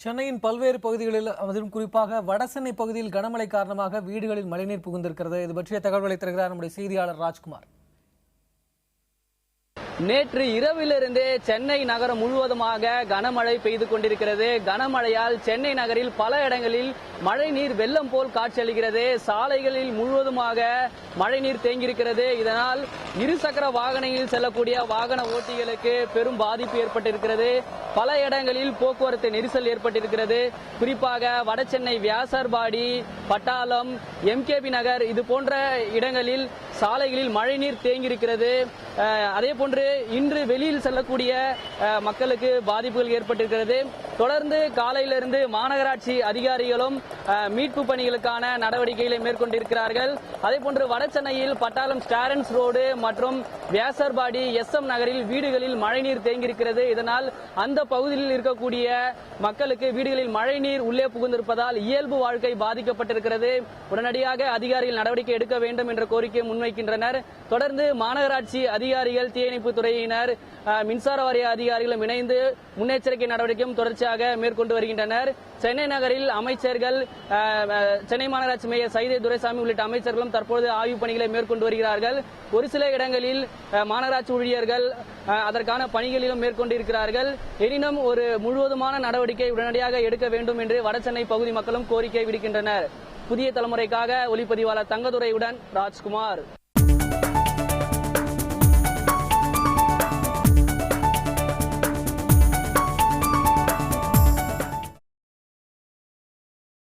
சென்னையின் பல்வேறு பகுதிகளில் அதிலும் குறிப்பாக வடசென்னை பகுதியில் கனமழை காரணமாக வீடுகளில் மழைநீர் புகுந்திருக்கிறது. இது பற்றிய தகவல்களை தருகிறார் நம்முடைய செய்தியாளர் ராஜ்குமார். நேற்று இரவிலிருந்தே சென்னை நகரம் முழுவதுமாக கனமழை பெய்து கொண்டிருக்கிறது. கனமழையால் சென்னை நகரில் பல இடங்களில் மழைநீர் வெள்ளம் போல் காட்சியளிக்கிறது. சாலைகளில் முழுவதுமாக மழைநீர் தேங்கியிருக்கிறது. இதனால் இருசக்கர வாகனங்களில் செல்லக்கூடிய வாகன ஓட்டிகளுக்கு பெரும் பாதிப்பு ஏற்பட்டிருக்கிறது. பல இடங்களில் போக்குவரத்து நெரிசல் ஏற்பட்டிருக்கிறது. குறிப்பாக வடசென்னை வியாசர்பாடி, பட்டாளம், எம்கேபி நகர் இது போன்ற இடங்களில் சாலைகளில் மழைநீர் தேங்கியிருக்கிறது. அதே போன்று இன்று வெளியில் செல்லக்கூடிய மக்களுக்கு பாதிப்புகள் ஏற்பட்டிருக்கிறது. தொடர்ந்து காலையிலிருந்து மாநகராட்சி அதிகாரிகளும் மீட்பு பணிகளுக்கான நடவடிக்கைகளை மேற்கொண்டிருக்கிறார்கள். அதே போன்று வடசென்னையில் பட்டாளம் ஸ்டாரன்ஸ் ரோடு மற்றும் வியாசர்பாடி, SM நகரில் வீடுகளில் மழைநீர் தேங்கியிருக்கிறது. இதனால் அந்த பகுதியில் இருக்கக்கூடிய மக்களுக்கு வீடுகளில் மழைநீர் உள்ளே புகுந்திருப்பதால் இயல்பு வாழ்க்கை பாதிக்கப்பட்டிருக்கிறது. உடனடியாக அதிகாரிகள் நடவடிக்கை எடுக்க வேண்டும் என்ற கோரிக்கையை முன்வைக்கின்றனர். தொடர்ந்து மாநகராட்சி அதிகாரிகள், தீயணைப்பு துறையினர், மின்சார வாரிய அதிகாரிகளும் இணைந்து முன்னெச்சரிக்கை நடவடிக்கையும் தொடர்ச்சியாக மேற்கொண்டு வருகின்றனர். சென்னை நகரில் அமைச்சர்கள், சென்னை மாநகராட்சி மேயர் சைதை துரைசாமி உள்ளிட்ட அமைச்சர்களும் தற்போது ஆய்வுப் பணிகளை மேற்கொண்டு வருகிறார்கள். ஒரு சில இடங்களில் மாநகராட்சி ஊழியர்கள் அதற்கான பணிகளிலும் மேற்கொண்டிருக்கிறார்கள். எனினும் ஒரு முழுவதுமான நடவடிக்கை உடனடியாக எடுக்க வேண்டும் என்று வடசென்னை பகுதி மக்களும் கோரிக்கை விடுக்கின்றனர். புதிய தலைமுறைக்காக ஒளிப்பதிவாளர் தங்கதுரையுடன் ராஜ்குமார்.